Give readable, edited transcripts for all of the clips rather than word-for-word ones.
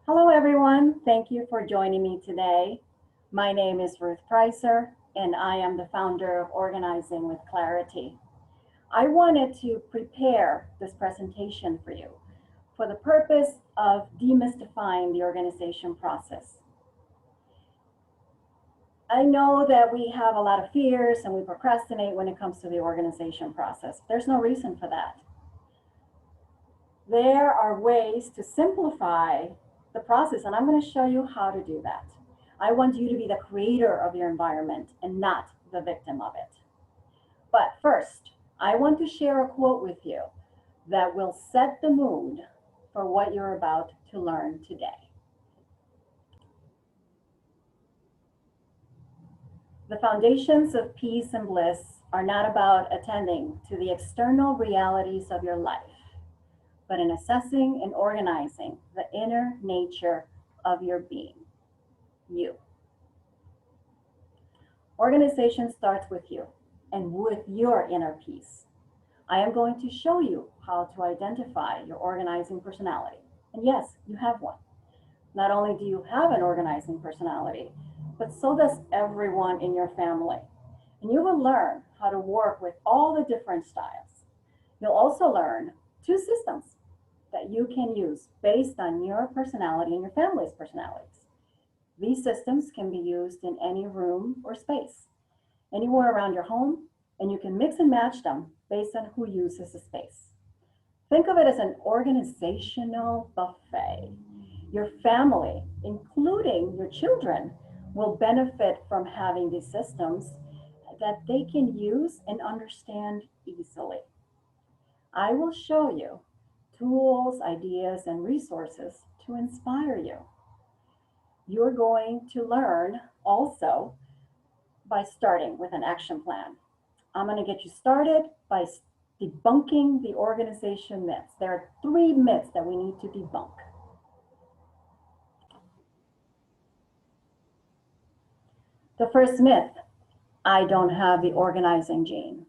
Hello, everyone. Thank you for joining me today. My name is Ruth Pricer, and I am the founder of Organizing with Clarity. I wanted to prepare this presentation for you for the purpose of demystifying the organization process. I know that we have a lot of fears and we procrastinate when it comes to the organization process. There's no reason for that. There are ways to simplify the process, and I'm going to show you how to do that. I want you to be the creator of your environment and not the victim of it. But first, I want to share a quote with you that will set the mood for what you're about to learn today. The foundations of peace and bliss are not about attending to the external realities of your life, but in assessing and organizing the inner nature of your being, you. Organization starts with you and with your inner peace. I am going to show you how to identify your organizing personality. And yes, you have one. Not only do you have an organizing personality, but so does everyone in your family. And you will learn how to work with all the different styles. You'll also learn two systems that you can use based on your personality and your family's personalities. These systems can be used in any room or space, anywhere around your home, and you can mix and match them based on who uses the space. Think of it as an organizational buffet. Your family, including your children, will benefit from having these systems that they can use and understand easily. I will show you tools, ideas, and resources to inspire you. You're going to learn also by starting with an action plan. I'm going to get you started by debunking the organization myths. There are 3 myths that we need to debunk. The first myth, I don't have the organizing gene.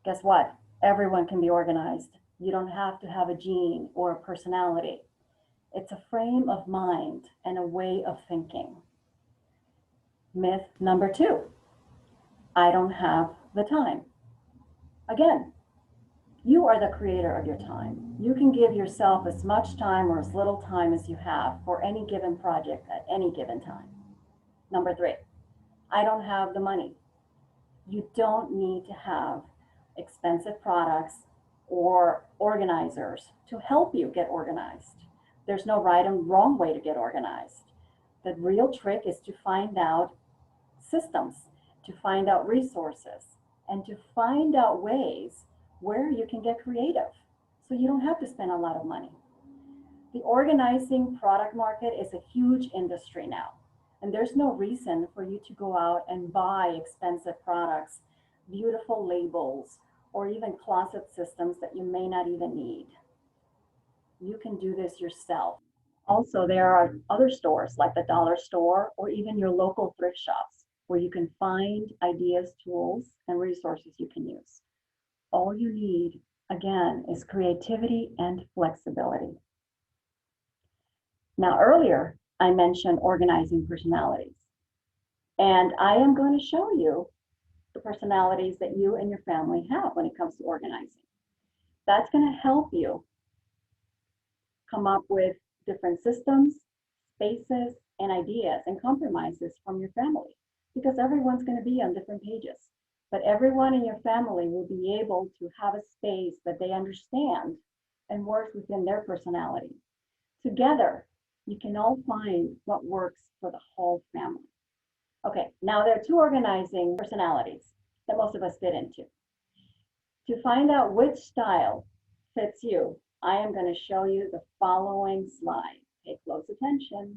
Guess what? Everyone can be organized. You don't have to have a gene or a personality. It's a frame of mind and a way of thinking. Myth number 2, I don't have the time. Again, you are the creator of your time. You can give yourself as much time or as little time as you have for any given project at any given time. Number 3, I don't have the money. You don't need to have expensive products or organizers to help you get organized. There's no right and wrong way to get organized. The real trick is to find out systems, to find out resources, and to find out ways where you can get creative so you don't have to spend a lot of money. The organizing product market is a huge industry now, and there's no reason for you to go out and buy expensive products, beautiful labels, or even closet systems that you may not even need. You can do this yourself. Also, there are other stores like the dollar store or even your local thrift shops where you can find ideas, tools, and resources you can use. All you need, again, is creativity and flexibility. Now, earlier, I mentioned organizing personalities, and I am going to show you the personalities that you and your family have when it comes to organizing. That's going to help you come up with different systems, spaces, and ideas and compromises from your family because everyone's going to be on different pages. But everyone in your family will be able to have a space that they understand and works within their personality. Together, you can all find what works for the whole family. Okay, now there are 2 organizing personalities that most of us fit into. To find out which style fits you, I am going to show you the following slide. Pay close attention.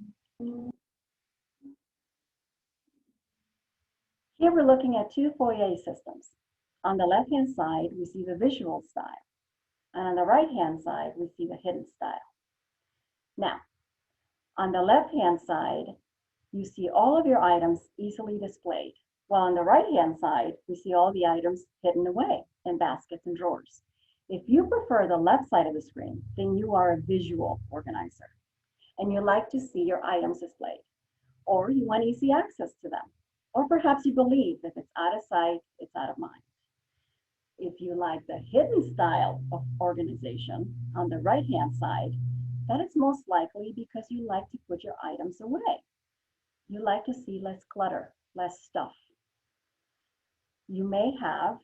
Here we're looking at 2 foyer systems. On the left-hand side, we see the visual style. And on the right-hand side, we see the hidden style. Now, on the left-hand side, you see all of your items easily displayed, while on the right-hand side, we see all the items hidden away in baskets and drawers. If you prefer the left side of the screen, then you are a visual organizer. and you like to see your items displayed, or you want easy access to them, or perhaps you believe if it's out of sight, it's out of mind. If you like the hidden style of organization on the right-hand side, that is most likely because you like to put your items away. You like to see less clutter, less stuff. You may have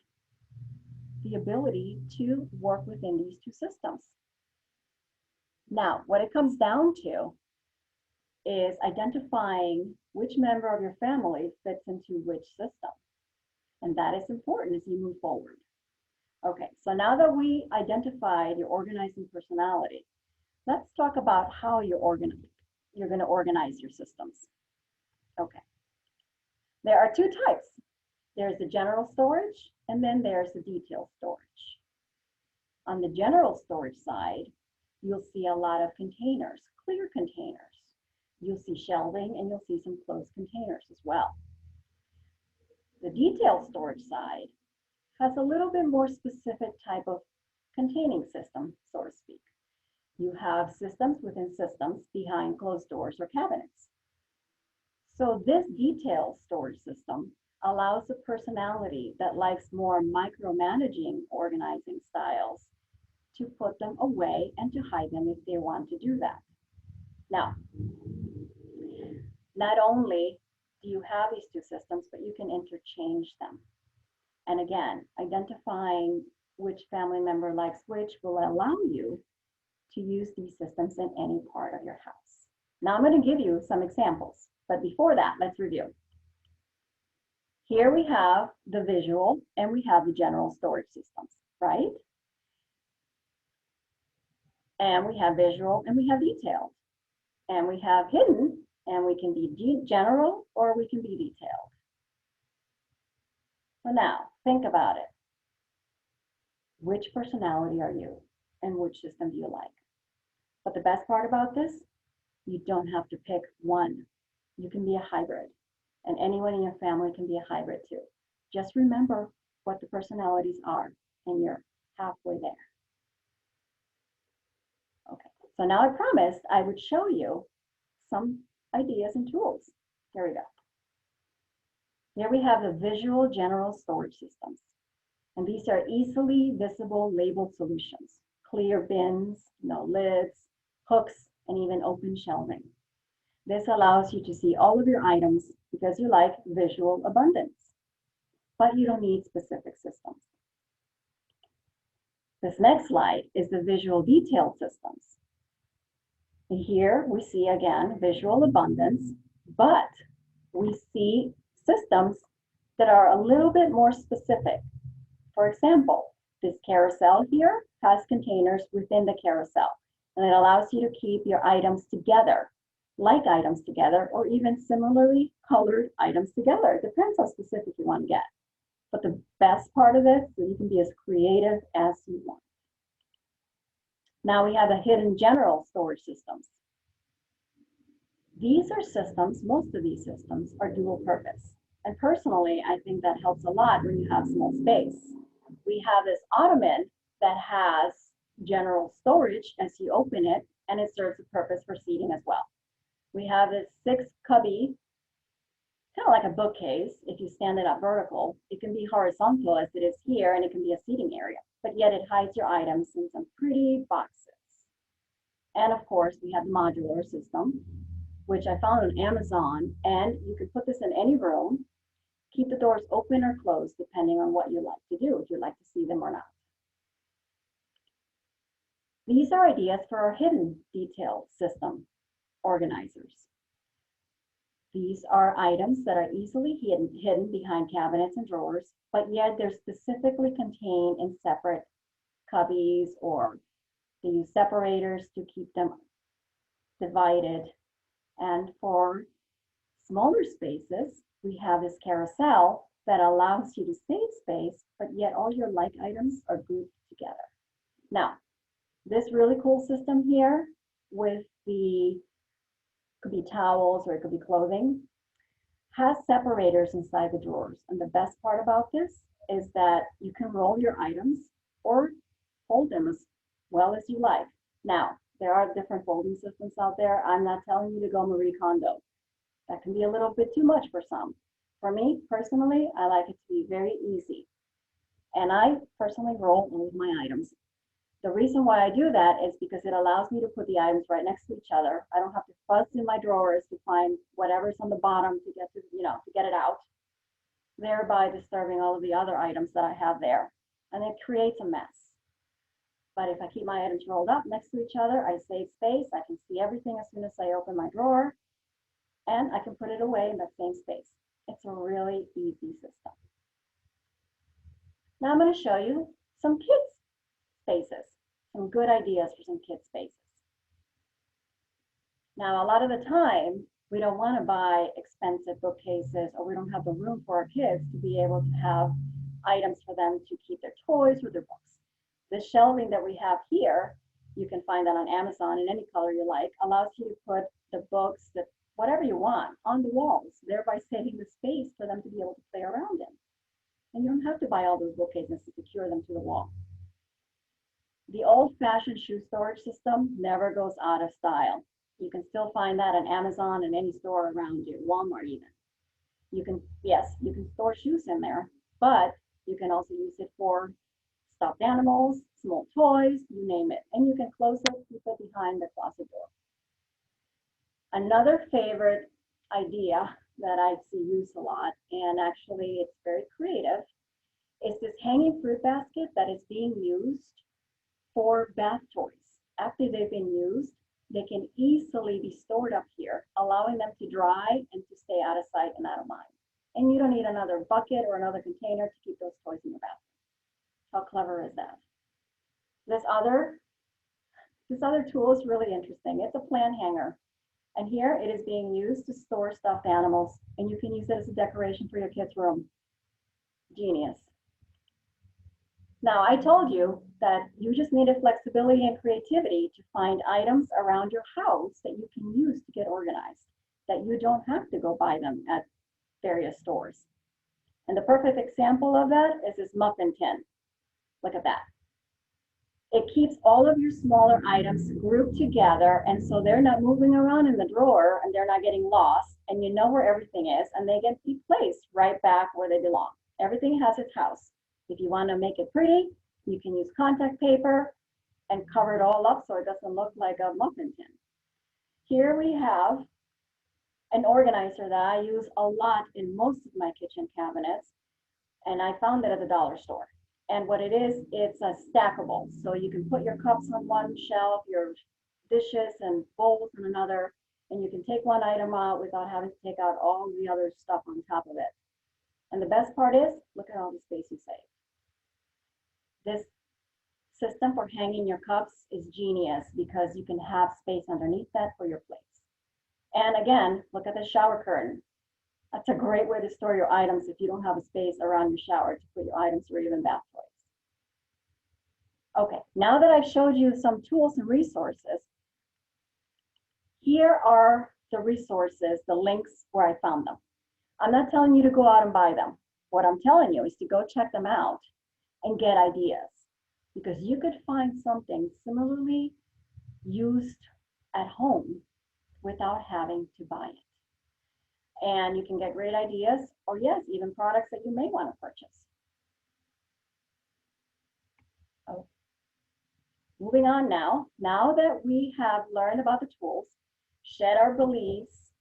the ability to work within these two systems. Now, what it comes down to is identifying which member of your family fits into which system. And that is important as you move forward. Okay, so now that we identified your organizing personality, let's talk about how you're going to organize your systems. Okay, there are two types. There's the general storage, and then there's the detailed storage. On the general storage side, you'll see a lot of containers, clear containers. You'll see shelving, and you'll see some closed containers as well. The detailed storage side has a little bit more specific type of containing system, so to speak. You have systems within systems behind closed doors or cabinets. So this detailed storage system allows a personality that likes more micromanaging organizing styles to put them away and to hide them if they want to do that. Now, not only do you have these two systems, but you can interchange them. And again, identifying which family member likes which will allow you to use these systems in any part of your house. Now I'm going to give you some examples, but before that, let's review. Here we have the visual and we have the general storage systems, right? And we have visual and we have detailed. And we have hidden, and we can be general or we can be detailed. So now, think about it. Which personality are you and which system do you like? But the best part about this, you don't have to pick one. You can be a hybrid, and anyone in your family can be a hybrid too. Just remember what the personalities are, and you're halfway there. Okay, so now I promised I would show you some ideas and tools. Here we go. Here we have the visual general storage systems. And these are easily visible labeled solutions. Clear bins, no lids, hooks, and even open shelving. This allows you to see all of your items because you like visual abundance, but you don't need specific systems. This next slide is the visual detailed systems. And here we see again visual abundance, but we see systems that are a little bit more specific. For example, this carousel here has containers within the carousel, and it allows you to keep your items together, like items together, or even similarly colored items together. It depends how specific you want to get. But the best part of this is that you can be as creative as you want. Now we have the hidden general storage systems. These are systems, most of these systems are dual purpose. And personally, I think that helps a lot when you have small space. We have this ottoman that has general storage as you open it, and it serves a purpose for seating as well. We have this 6 cubby, kind of like a bookcase. If you stand it up vertical, it can be horizontal as it is here, and it can be a seating area, but yet it hides your items in some pretty boxes. And of course, we have the modular system, which I found on Amazon, and you can put this in any room. Keep the doors open or closed depending on what you like to do, if you like to see them or not. These are ideas for our hidden detail system organizers. These are items that are easily hidden behind cabinets and drawers, but yet they're specifically contained in separate cubbies, or they use separators to keep them divided. And for smaller spaces, we have this carousel that allows you to save space, but yet all your like items are grouped together. Now, this really cool system here with the, could be towels or it could be clothing, has separators inside the drawers. And the best part about this is that you can roll your items or fold them as well as you like. Now, There are different folding systems out there. I'm not telling you to go Marie Kondo. That can be a little bit too much for some. For me, personally, I like it to be very easy. And I personally roll all of my items. The reason why I do that is because it allows me to put the items right next to each other. I don't have to fuzz in my drawers to find whatever's on the bottom to get to, to get it out, thereby disturbing all of the other items that I have there. And it creates a mess. But if I keep my items rolled up next to each other, I save space. I can see everything as soon as I open my drawer, and I can put it away in that same space. It's a really easy system. Now I'm going to show you some kids spaces, some good ideas for some kids spaces. Now, a lot of the time, we don't want to buy expensive bookcases, or we don't have the room for our kids to be able to have items for them to keep their toys or their books. The shelving that we have here, you can find that on Amazon in any color you like, allows you to put the books, whatever you want, on the walls, thereby saving the space for them to be able to play around in. And you don't have to buy all those bookcases to secure them to the wall. The old-fashioned shoe storage system never goes out of style. You can still find that on Amazon and any store around you, Walmart even. You can store shoes in there, but you can also use it for stuffed animals, small toys, you name it. And you can close it, keep it behind the closet door. Another favorite idea that I see used a lot, and actually it's very creative, is this hanging fruit basket that is being used for bath toys. After they've been used, they can easily be stored up here, allowing them to dry and to stay out of sight and out of mind. And you don't need another bucket or another container to keep those toys in your bathroom. How clever is that? This other tool is really interesting. It's a plant hanger. And here it is being used to store stuffed animals, and you can use it as a decoration for your kids' room. Genius. Now, I told you that you just needed flexibility and creativity to find items around your house that you can use to get organized, that you don't have to go buy them at various stores. And the perfect example of that is this muffin tin. Look at that. It keeps all of your smaller items grouped together, and so they're not moving around in the drawer and they're not getting lost, and you know where everything is, and they get to be placed right back where they belong. Everything has its house. If you want to make it pretty, you can use contact paper and cover it all up so it doesn't look like a muffin tin. Here we have an organizer that I use a lot in most of my kitchen cabinets, and I found it at the dollar store. And what it is, it's a stackable. So you can put your cups on one shelf, your dishes and bowls on another, and you can take one item out without having to take out all the other stuff on top of it. And the best part is, look at all the space you save. This system for hanging your cups is genius because you can have space underneath that for your plates. And again, look at the shower curtain. That's a great way to store your items if you don't have a space around your shower to put your items or even bath toys. Okay, now that I've showed you some tools and resources, here are the resources, the links where I found them. I'm not telling you to go out and buy them. What I'm telling you is to go check them out and get ideas, because you could find something similarly used at home without having to buy it. And you can get great ideas, or yes, even products that you may want to purchase. Oh. Moving on now that we have learned about the tools, shed our beliefs,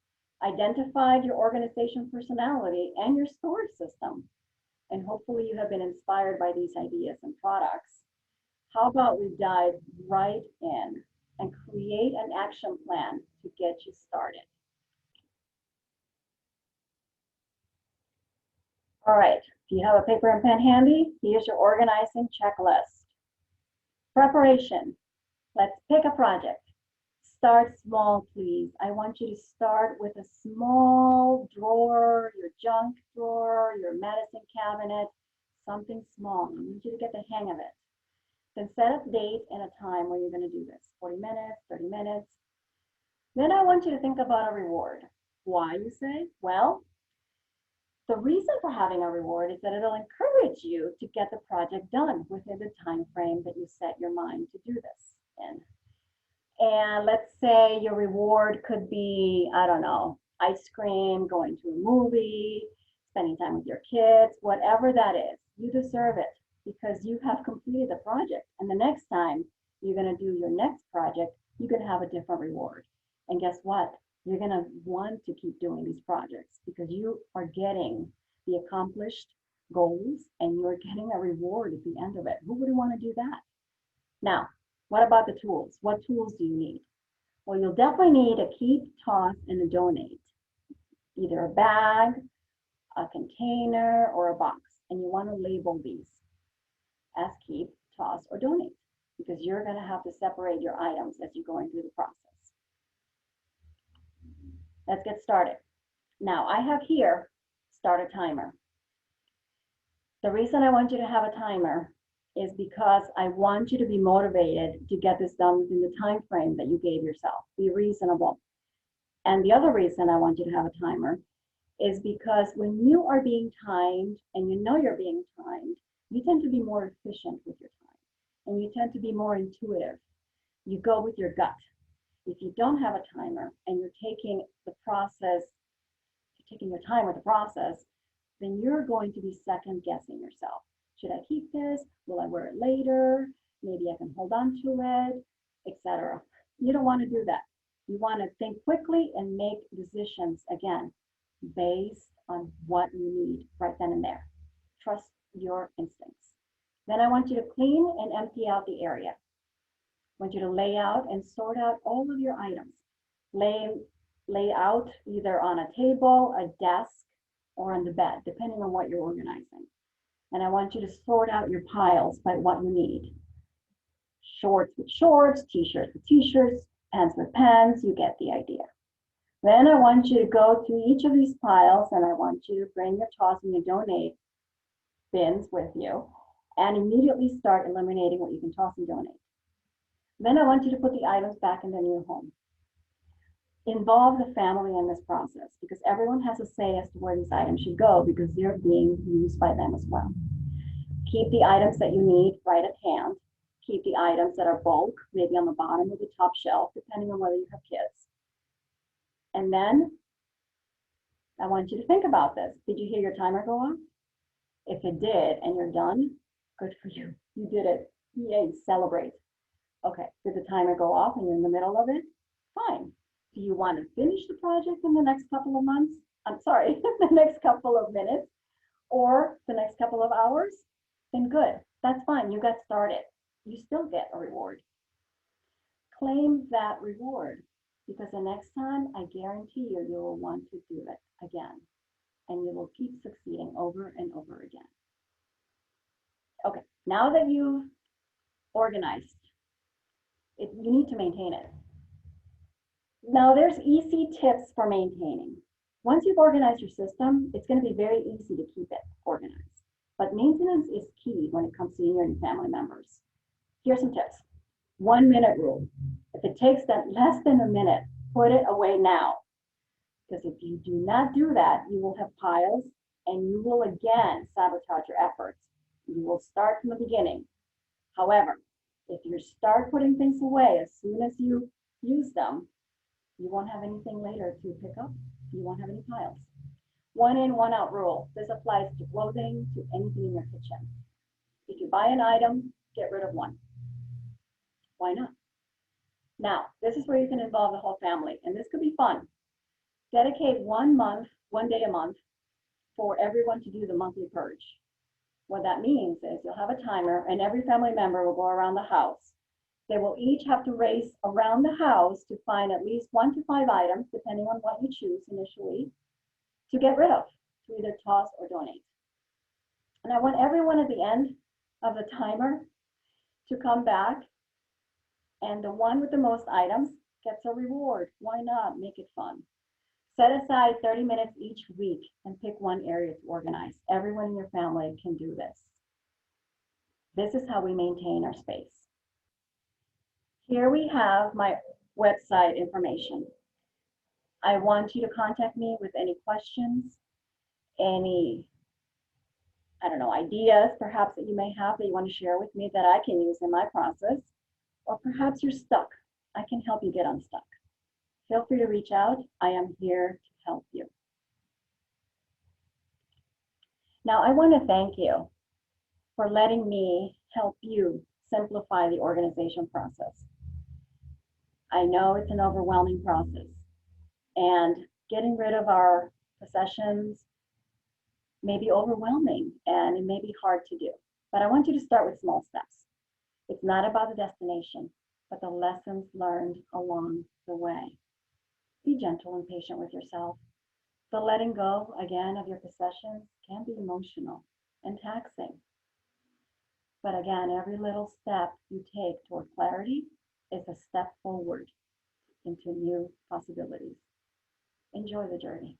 identified your organization personality and your storage system, and hopefully you have been inspired by these ideas and products, how about we dive right in and create an action plan to get you started. All right, if you have a paper and pen handy, here's your organizing checklist. Preparation. Let's pick a project. Start small, please. I want you to start with a small drawer, your junk drawer, your medicine cabinet, something small. I want you to get the hang of it. Then set a date and a time when you're going to do this, 40 minutes, 30 minutes. Then I want you to think about a reward. Why, you say? Well, the reason for having a reward is that it'll encourage you to get the project done within the time frame that you set your mind to do this in. And let's say your reward could be, I don't know, ice cream, going to a movie, spending time with your kids, whatever that is, you deserve it because you have completed the project. And the next time you're going to do your next project, you could have a different reward. And guess what? You're going to want to keep doing these projects because you are getting the accomplished goals and you're getting a reward at the end of it. Who wouldn't want to do that? Now, what about the tools? What tools do you need? Well, you'll definitely need a keep, toss, and a donate. Either a bag, a container, or a box. And you want to label these as keep, toss, or donate because you're going to have to separate your items as you're going through the process. Let's get started. Now, I have here, start a timer. The reason I want you to have a timer is because I want you to be motivated to get this done within the time frame that you gave yourself. Be reasonable. And the other reason I want you to have a timer is because when you are being timed and you know you're being timed, you tend to be more efficient with your time and you tend to be more intuitive. You go with your gut. If you don't have a timer and you're taking the process, you're taking your time with the process, then you're going to be second guessing yourself. Should I keep this? Will I wear it later? Maybe I can hold on to it, etc. You don't want to do that. You want to think quickly and make decisions, again, based on what you need right then and there. Trust your instincts. Then I want you to clean and empty out the area. I want you to lay out and sort out all of your items. Lay out either on a table, a desk, or on the bed, depending on what you're organizing. And I want you to sort out your piles by what you need. Shorts with shorts, t-shirts with t-shirts, pants with pants, you get the idea. Then I want you to go through each of these piles and I want you to bring your toss and your donate bins with you and immediately start eliminating what you can toss and donate. Then I want you to put the items back in their new home. Involve the family in this process because everyone has a say as to where these items should go because they're being used by them as well. Keep the items that you need right at hand. Keep the items that are bulk, maybe on the bottom or the top shelf, depending on whether you have kids. And then I want you to think about this. Did you hear your timer go off? If it did and you're done, good for you. You did it. Yay, celebrate. Okay, did the timer go off and you're in the middle of it? Fine. Do you want to finish the project in the next couple of months? I'm sorry, the next couple of minutes or the next couple of hours? Then good, that's fine, you got started. You still get a reward. Claim that reward because the next time, I guarantee you, you will want to do it again and you will keep succeeding over and over again. Okay, now that you've organized, you need to maintain it. Now there's easy tips for maintaining. Once you've organized your system, it's going to be very easy to keep it organized. But maintenance is key when it comes to you and your family members. Here's some tips. 1 minute rule. If it takes less than a minute, put it away now. Because if you do not do that, you will have piles and you will again sabotage your efforts. You will start from the beginning. However, if you start putting things away as soon as you use them, you won't have anything later to pick up. You won't have any piles. 1 in, 1 out rule. This applies to clothing, to anything in your kitchen. If you buy an item, get rid of one. Why not? Now, this is where you can involve the whole family, and this could be fun. Dedicate 1 day a month for everyone to do the monthly purge. What that means is you'll have a timer, and every family member will go around the house. They will each have to race around the house to find at least 1 to 5 items, depending on what you choose initially, to get rid of, to either toss or donate. And I want everyone at the end of the timer to come back, and the one with the most items gets a reward. Why not? Make it fun. Set aside 30 minutes each week and pick one area to organize. Everyone in your family can do this. This is how we maintain our space. Here we have my website information. I want you to contact me with any questions, any, ideas perhaps that you may have that you want to share with me that I can use in my process, or perhaps you're stuck. I can help you get unstuck. Feel free to reach out. I am here to help you. Now, I want to thank you for letting me help you simplify the organization process. I know it's an overwhelming process, and getting rid of our possessions may be overwhelming and it may be hard to do. But I want you to start with small steps. It's not about the destination, but the lessons learned along the way. Be gentle and patient with yourself. The letting go, again, of your possessions can be emotional and taxing. But again, every little step you take toward clarity is a step forward into new possibilities. Enjoy the journey.